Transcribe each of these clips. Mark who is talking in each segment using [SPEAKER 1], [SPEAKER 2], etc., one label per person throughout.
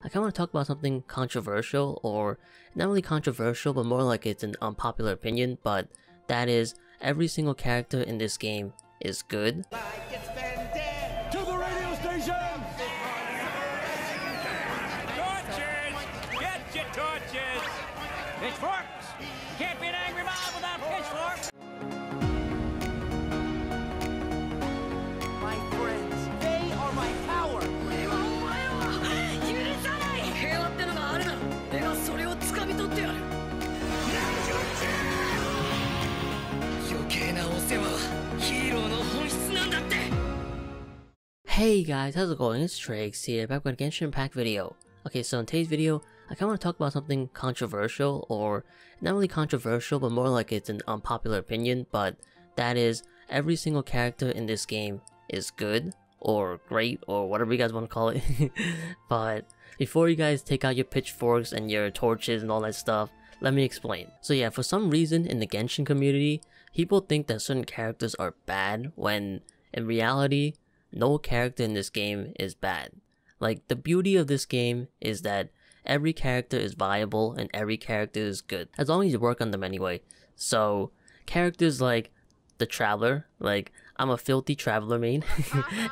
[SPEAKER 1] I kind of want to talk about something controversial, or not really controversial, but more like it's an unpopular opinion, but that is, every single character in this game is good.
[SPEAKER 2] To the radio station!
[SPEAKER 3] Torches! Get your torches! Pitchforks! Can't be an angry mob without pitchforks!
[SPEAKER 2] My friends, they are my power!
[SPEAKER 1] Hey guys, how's it going? It's Trieyx here, back with a Genshin Impact video. Okay, so in today's video, I kinda want to talk about something controversial, or not really controversial, but more like it's an unpopular opinion, but that is, every single character in this game is good, or great, or whatever you guys want to call it. But before you guys take out your pitchforks and your torches and all that stuff, let me explain. So yeah, for some reason in the Genshin community, people think that certain characters are bad, when in reality, no character in this game is bad. Like, the beauty of this game is that every character is viable and every character is good, as long as you work on them anyway. So, characters like the Traveler, like, I'm a filthy Traveler main,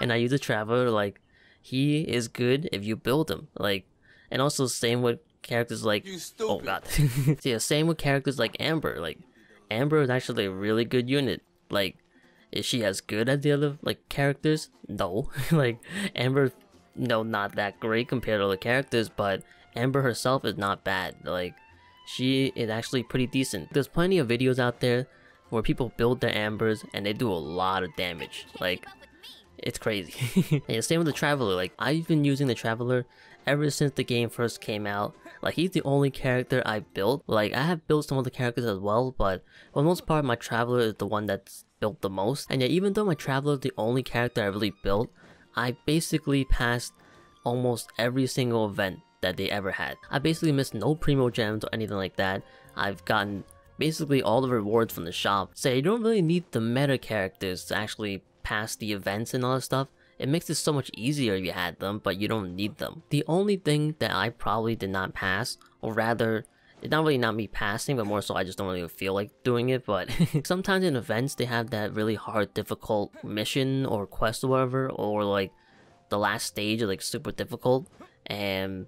[SPEAKER 1] and I use a Traveler, like, he is good if you build him, like, and also same with characters like, oh god, so yeah, same with characters like Amber. Like, Amber is actually a really good unit. Like, is she as good as the other, like, characters? No. Like, Amber, no, not that great compared to other characters, but Amber herself is not bad. Like, she is actually pretty decent. There's plenty of videos out there where people build their Ambers and they do a lot of damage. Like, it's crazy. And same with the Traveler. Like, I've been using the Traveler ever since the game first came out. Like, he's the only character I built. Like, I have built some other characters as well, but for the most part, my Traveler is the one that's built the most. And yeah, even though my Traveler is the only character I really built, I basically passed almost every single event that they ever had. I basically missed no Primo Gems or anything like that. I've gotten basically all the rewards from the shop. So you don't really need the meta characters to actually pass the events and all that stuff. It makes it so much easier if you had them, but you don't need them. The only thing that I probably did not pass, or rather, it's not really not me passing, but more so I just don't really feel like doing it, but sometimes in events they have that really hard, difficult mission or quest or whatever, or like the last stage is like super difficult, and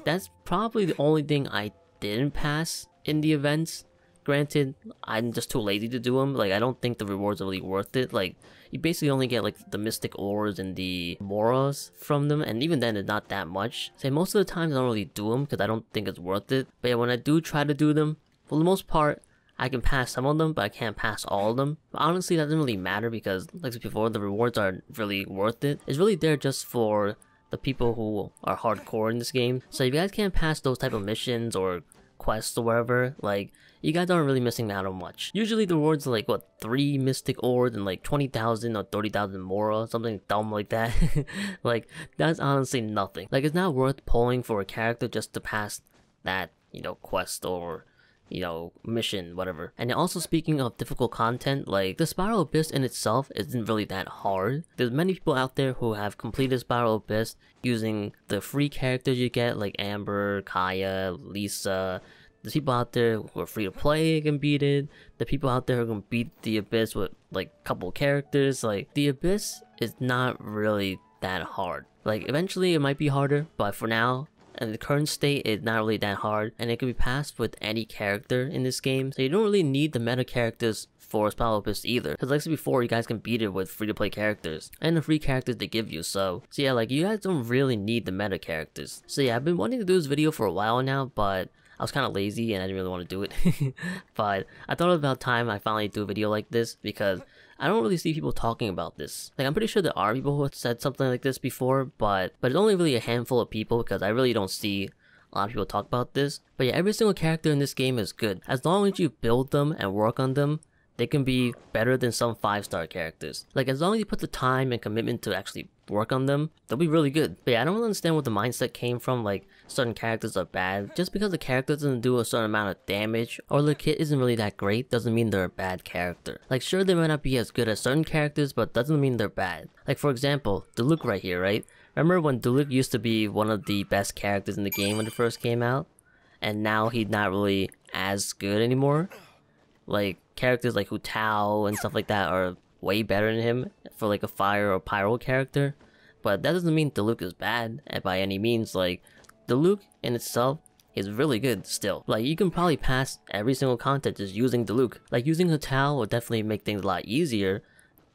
[SPEAKER 1] that's probably the only thing I didn't pass in the events. Granted, I'm just too lazy to do them. Like, I don't think the rewards are really worth it. Like, you basically only get like the mystic ores and the moras from them, and even then it's not that much. So most of the time I don't really do them because I don't think it's worth it. But yeah, when I do try to do them, for the most part, I can pass some of them, but I can't pass all of them. But honestly, that doesn't really matter because, like I said before, the rewards aren't really worth it. It's really there just for the people who are hardcore in this game. So if you guys can't pass those type of missions or quests or whatever, like, you guys aren't really missing out on much. Usually the rewards are like, what, 3 mystic ores and like 20,000 or 30,000 mora, something dumb like that. Like, that's honestly nothing. Like, it's not worth pulling for a character just to pass that, you know, quest or, you know, mission, whatever. And also, speaking of difficult content, like, the Spiral Abyss in itself isn't really that hard. There's many people out there who have completed Spiral Abyss using the free characters you get, like Amber, Kaya, Lisa. There's people out there who are free to play and can beat it. The people out there who can beat the Abyss with like a couple characters. Like, the Abyss is not really that hard. Like, eventually it might be harder, but for now, in the current state, it's not really that hard, and it can be passed with any character in this game. So you don't really need the meta characters for Spiral Abyss either, because like I said before, you guys can beat it with free-to-play characters and the free characters they give you. So yeah, like, you guys don't really need the meta characters. So yeah, I've been wanting to do this video for a while now, but I was kind of lazy and I didn't really want to do it. But I thought it was about time I finally do a video like this, because I don't really see people talking about this. Like, I'm pretty sure there are people who have said something like this before, but it's only really a handful of people, because I really don't see a lot of people talk about this. But yeah, every single character in this game is good. As long as you build them and work on them, they can be better than some 5-star characters. Like, as long as you put the time and commitment to actually work on them, they'll be really good. But yeah, I don't really understand what the mindset came from, like, certain characters are bad. Just because the character doesn't do a certain amount of damage, or the kit isn't really that great, doesn't mean they're a bad character. Like, sure, they might not be as good as certain characters, but doesn't mean they're bad. Like, for example, the Luke right here, right? Remember when Diluc used to be one of the best characters in the game when it first came out? And now he's not really as good anymore? Like, characters like Hu Tao and stuff like that are way better than him for like a fire or pyro character. But that doesn't mean Diluc is bad by any means. Like, Diluc in itself is really good still. Like, you can probably pass every single content just using Diluc. Like, using Hu Tao will definitely make things a lot easier,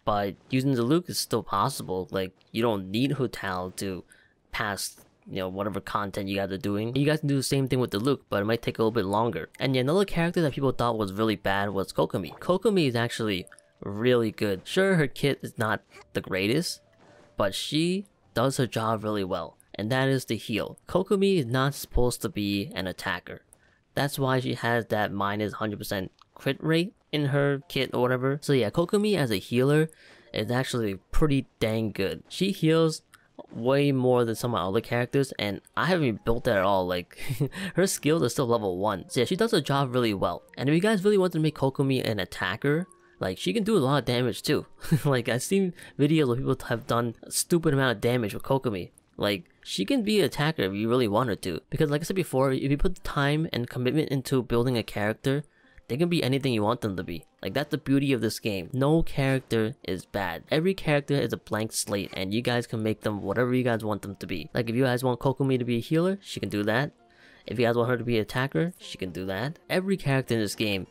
[SPEAKER 1] but using Diluc is still possible. Like, you don't need Hu Tao to pass, you know, whatever content you guys are doing. You guys can do the same thing with Diluc, but it might take a little bit longer. And yeah, another character that people thought was really bad was Kokomi. Kokomi is actually really good. Sure, her kit is not the greatest, but she does her job really well, and that is to heal. Kokomi is not supposed to be an attacker. That's why she has that minus 100% crit rate in her kit or whatever. So yeah, Kokomi as a healer is actually pretty dang good. She heals way more than some of my other characters, and I haven't even built that at all. Like, her skills are still level 1. So yeah, she does her job really well. And if you guys really want to make Kokomi an attacker, like, she can do a lot of damage too. Like, I've seen videos where people have done a stupid amount of damage with Kokomi. Like, she can be an attacker if you really want her to. Because like I said before, if you put the time and commitment into building a character, they can be anything you want them to be. Like, that's the beauty of this game. No character is bad. Every character is a blank slate, and you guys can make them whatever you guys want them to be. Like, if you guys want Kokomi to be a healer, she can do that. If you guys want her to be an attacker, she can do that. Every character in this game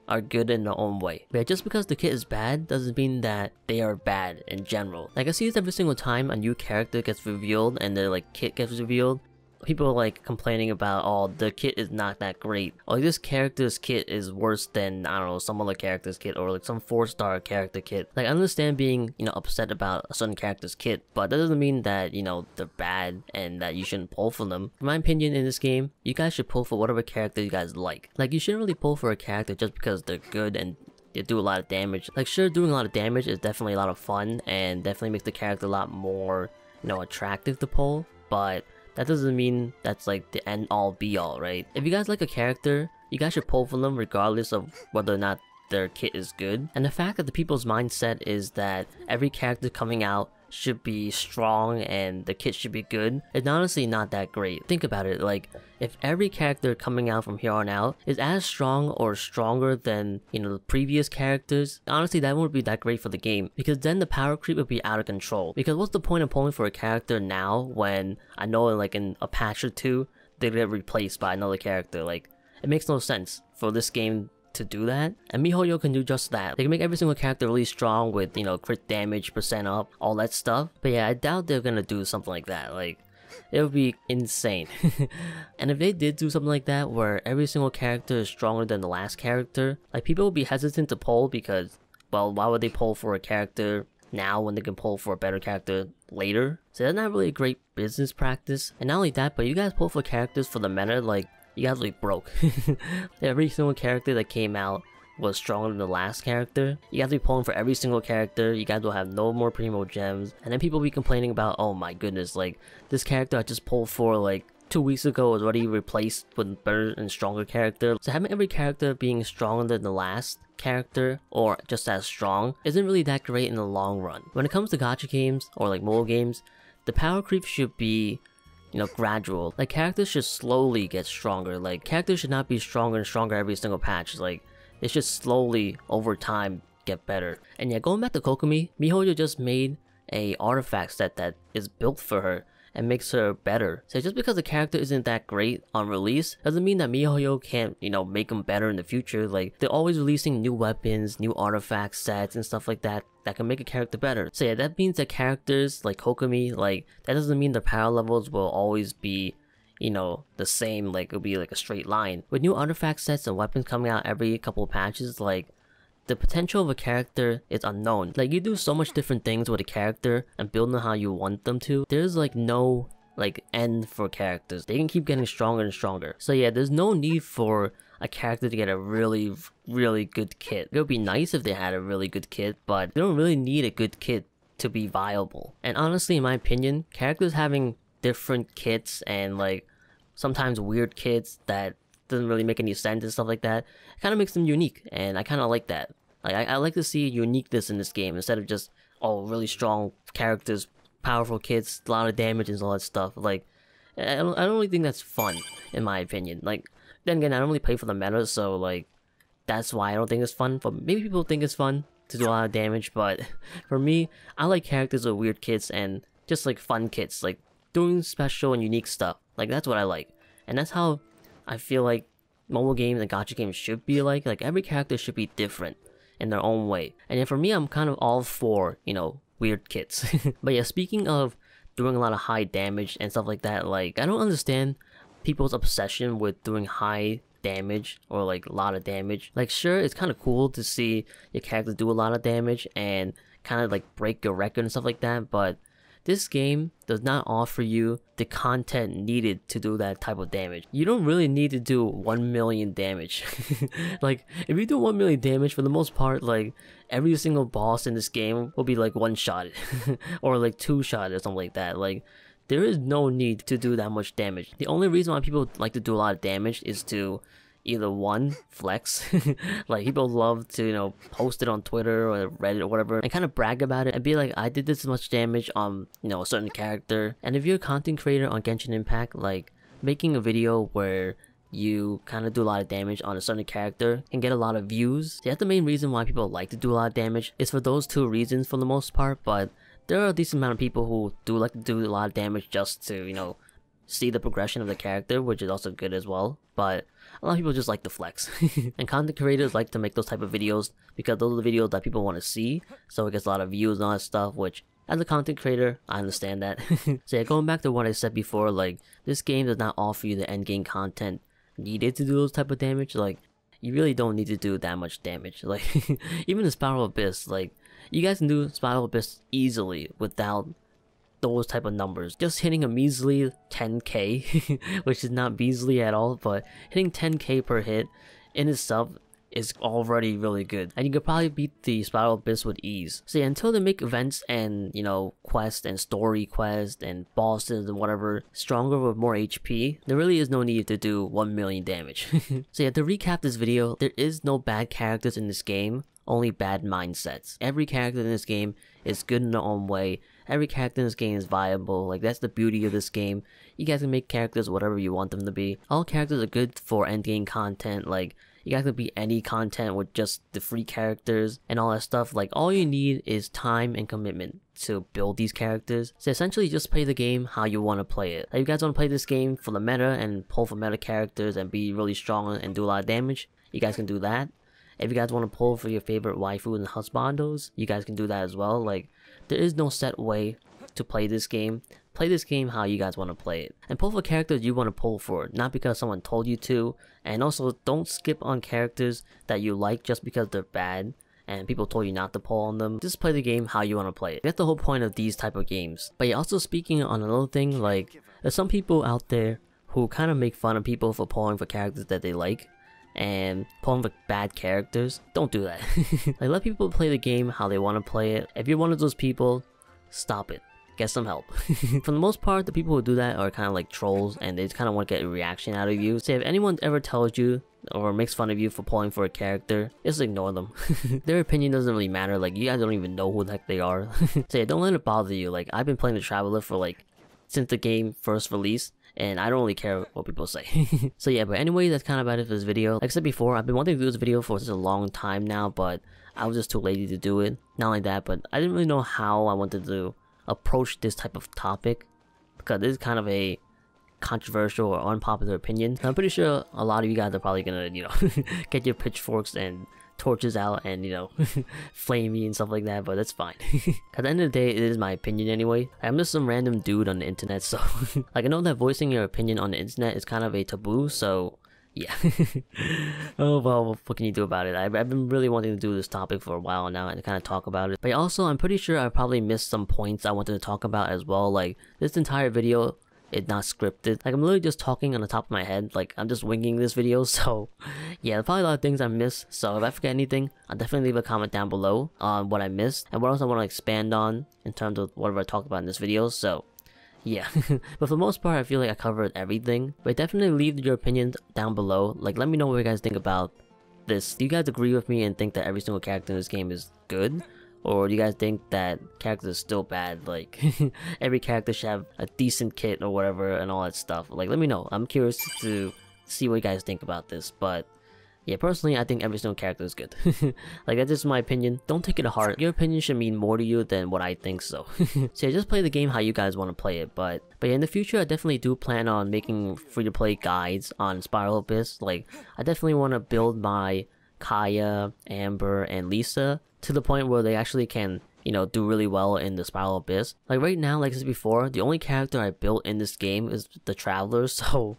[SPEAKER 1] are good in their own way. But just because the kit is bad doesn't mean that they are bad in general. Like, I see this every single time a new character gets revealed and their like kit gets revealed. People are like complaining about, oh, the kit is not that great. Or like, this character's kit is worse than, I don't know, some other character's kit, or like some 4-star character kit. Like, I understand being, you know, upset about a certain character's kit, but that doesn't mean that, you know, they're bad and that you shouldn't pull for them. In my opinion, in this game, you guys should pull for whatever character you guys like. Like, you shouldn't really pull for a character just because they're good and they do a lot of damage. Like, sure, doing a lot of damage is definitely a lot of fun and definitely makes the character a lot more, you know, attractive to pull, but that doesn't mean that's like the end all be all, right? If you guys like a character, you guys should pull for them regardless of whether or not their kit is good. And the fact that the people's mindset is that every character coming out should be strong and the kit should be good, it's honestly not that great. Think about it, like, if every character coming out from here on out is as strong or stronger than, you know, the previous characters, honestly that wouldn't be that great for the game, because then the power creep would be out of control. Because what's the point of pulling for a character now when I know like in a patch or two they get replaced by another character? Like, it makes no sense for this game to do that, and MiHoYo can do just that. They can make every single character really strong with, you know, crit damage, percent up, all that stuff. But yeah, I doubt they're gonna do something like that. Like, it would be insane. And if they did do something like that, where every single character is stronger than the last character, like, people would be hesitant to pull because, well, why would they pull for a character now when they can pull for a better character later? So that's not really a great business practice. And not only that, but you guys pull for characters for the meta, like, you guys like broke. Every single character that came out was stronger than the last character. You guys be pulling for every single character. You guys will have no more primo gems. And then people be complaining about, oh my goodness, like, this character I just pulled for like 2 weeks ago was already replaced with better and stronger character. So having every character being stronger than the last character, or just as strong, isn't really that great in the long run. When it comes to gacha games or like mobile games, the power creep should be, you know, gradual. Like, characters should slowly get stronger. Like, characters should not be stronger and stronger every single patch. Like, it should slowly, over time, get better. And yeah, going back to Kokomi, MiHoYo just made a artifact set that is built for her and makes her better. So just because the character isn't that great on release doesn't mean that MiHoYo can't, you know, make them better in the future. Like, they're always releasing new weapons, new artifact sets and stuff like that that can make a character better. So yeah, that means that characters like Kokomi, like, that doesn't mean their power levels will always be, you know, the same, like, it'll be like a straight line. With new artifact sets and weapons coming out every couple of patches, like, the potential of a character is unknown. Like, you do so much different things with a character and build them how you want them to. There's like no like end for characters. They can keep getting stronger and stronger. So yeah, there's no need for a character to get a really good kit. It would be nice if they had a really good kit, but they don't really need a good kit to be viable. And honestly, in my opinion, characters having different kits and like sometimes weird kits that doesn't really make any sense and stuff like that, kind of makes them unique, and I kind of like that. Like, I like to see uniqueness in this game instead of just, oh, really strong characters powerful kits, a lot of damage and all that stuff. Like, I don't really think that's fun, in my opinion. Like, then again, I don't really play for the meta, so like, that's why I don't think it's fun. But maybe people think it's fun to do a lot of damage, but for me, I like characters with weird kits and just like fun kits, like doing special and unique stuff. Like, that's what I like. And that's how I feel like mobile games and gacha games should be like. Like, every character should be different in their own way. And then for me, I'm kind of all for, you know, weird kits. But yeah, speaking of doing a lot of high damage and stuff like that, like, I don't understand people's obsession with doing high damage or like a lot of damage. Like, sure, it's kind of cool to see your character do a lot of damage and kind of like break your record and stuff like that, but this game does not offer you the content needed to do that type of damage. You don't really need to do 1 million damage. Like, if you do 1 million damage, for the most part, like, every single boss in this game will be like one-shotted or like two-shotted or something like that. Like, there is no need to do that much damage. The only reason why people like to do a lot of damage is to either one, flex. Like, people love to, you know, post it on Twitter or Reddit or whatever and kind of brag about it and be like, I did this much damage on, you know, a certain character. And if you're a content creator on Genshin Impact, like, making a video where you kind of do a lot of damage on a certain character can get a lot of views. That's the main reason why people like to do a lot of damage. It's for those two reasons for the most part, but there are a decent amount of people who do like to do a lot of damage just to, you know, see the progression of the character, which is also good as well. But a lot of people just like to flex. And content creators like to make those type of videos because those are the videos that people want to see, so it gets a lot of views and all that stuff, which as a content creator, I understand that. So yeah, going back to what I said before, like, this game does not offer you the end game content needed to do those type of damage. Like, you really don't need to do that much damage. Like, even the Spiral Abyss, like, you guys can do Spiral Abyss easily without those type of numbers. Just hitting a measly 10k, which is not measly at all, but hitting 10k per hit in itself is already really good. And you could probably beat the Spiral Abyss with ease. So yeah, until they make events and, you know, quests and story quests and bosses and whatever stronger with more HP, there really is no need to do 1 million damage. So yeah, to recap this video, there is no bad characters in this game, only bad mindsets. Every character in this game is good in their own way. Every character in this game is viable. Like, that's the beauty of this game. You guys can make characters whatever you want them to be. All characters are good for endgame content. Like, you guys can be any content with just the free characters and all that stuff. Like, all you need is time and commitment to build these characters. So essentially, just play the game how you want to play it. Like, if you guys want to play this game for the meta and pull for meta characters and be really strong and do a lot of damage, you guys can do that. If you guys want to pull for your favorite waifu and husbandos, you guys can do that as well. Like, there is no set way to play this game. Play this game how you guys want to play it. And pull for characters you want to pull for, not because someone told you to. And also, don't skip on characters that you like just because they're bad and people told you not to pull on them. Just play the game how you want to play it. That's the whole point of these type of games. But yeah, also speaking on another thing, like, there's some people out there who kind of make fun of people for pulling for characters that they like and pulling for bad characters. Don't do that. Like, let people play the game how they want to play it. If you're one of those people, stop it. Get some help. For the most part, the people who do that are kind of like trolls and they just kind of want to get a reaction out of you. So if anyone ever tells you or makes fun of you for pulling for a character, just ignore them. Their opinion doesn't really matter. Like, you guys don't even know who the heck they are. So yeah, don't let it bother you. Like, I've been playing the Traveler for like since the game first released, and I don't really care what people say. So yeah, but anyway, that's kind of about it for this video. Like I said before, I've been wanting to do this video for such a long time now, but I was just too lazy to do it. Not only that, but I didn't really know how I wanted to approach this type of topic, because this is kind of a controversial or unpopular opinion. I'm pretty sure a lot of you guys are probably gonna, you know, get your pitchforks and torches out and, you know, flame me and stuff like that, but that's fine. At the end of the day, it is my opinion anyway. I'm just some random dude on the internet, so like, I know that voicing your opinion on the internet is kind of a taboo, so yeah. Oh well, what can you do about it? I've been really wanting to do this topic for a while now and kind of talk about it. But also, I'm pretty sure I probably missed some points I wanted to talk about as well. Like, this entire video, it's not scripted. Like, I'm literally just talking on the top of my head. Like, I'm just winging this video, so yeah, there's probably a lot of things I missed. So if I forget anything, I'll definitely leave a comment down below on what I missed and what else I want to expand on in terms of whatever I talk about in this video. So yeah. But for the most part, I feel like I covered everything. But definitely leave your opinions down below. Like, let me know what you guys think about this. Do you guys agree with me and think that every single character in this game is good? Or do you guys think that characters are still bad? Like, every character should have a decent kit or whatever and all that stuff. Like, let me know. I'm curious to see what you guys think about this. But yeah, personally, I think every single character is good. Like, that's just my opinion. Don't take it to heart. Your opinion should mean more to you than what I think, so. So yeah, just play the game how you guys want to play it. But yeah, in the future, I definitely do plan on making free-to-play guides on Spiral Abyss. Like, I definitely want to build my Kaya, Amber, and Lisa to the point where they actually can, you know, do really well in the Spiral Abyss. Like right now, like I said before, the only character I built in this game is the Traveler, so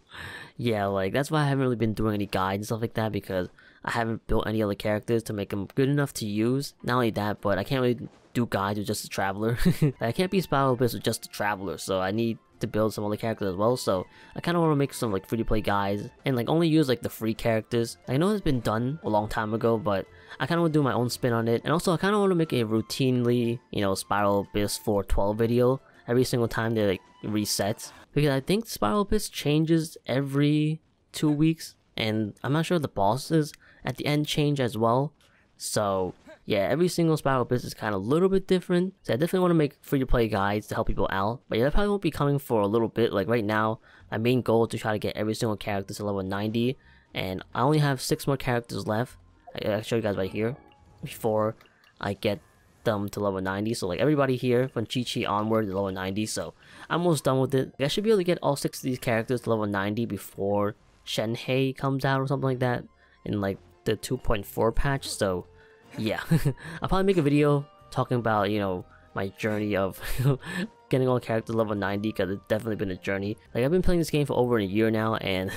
[SPEAKER 1] yeah, like that's why I haven't really been doing any guides and stuff like that, because I haven't built any other characters to make them good enough to use. Not only that, but I can't really do guides with just the Traveler. I can't be Spiral Abyss with just the Traveler, so I need to build some other characters as well. So I kind of want to make some like free-to-play guides and like only use like the free characters. I know it's been done a long time ago, but I kind of want to do my own spin on it. And also I kind of want to make a routinely, you know, Spiral Abyss 412 video every single time they like reset, because I think Spiral Abyss changes every 2 weeks, and I'm not sure if the bosses at the end change as well. So yeah, every single Spiral Abyss is kind of a little bit different. So I definitely want to make free-to-play guides to help people out. But yeah, that probably won't be coming for a little bit. Like right now, my main goal is to try to get every single character to level 90. And I only have 6 more characters left. I'll show you guys right here before I get them to level 90. So like everybody here from Chi-Chi onward is level 90. So I'm almost done with it. I should be able to get all 6 of these characters to level 90 before Shenhei comes out or something like that in like the 2.4 patch. So yeah, I'll probably make a video talking about, you know, my journey of getting all characters level 90, because it's definitely been a journey. Like I've been playing this game for over a year now, and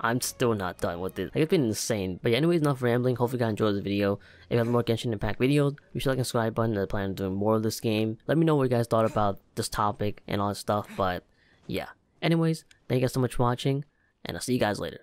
[SPEAKER 1] I'm still not done with it. Like it's been insane. But yeah, anyways, enough rambling. Hopefully you guys enjoyed this video. If you have more Genshin Impact videos, be sure to like and subscribe button. I plan on doing more of this game. Let me know what you guys thought about this topic and all that stuff. But yeah, anyways, thank you guys so much for watching, and I'll see you guys later.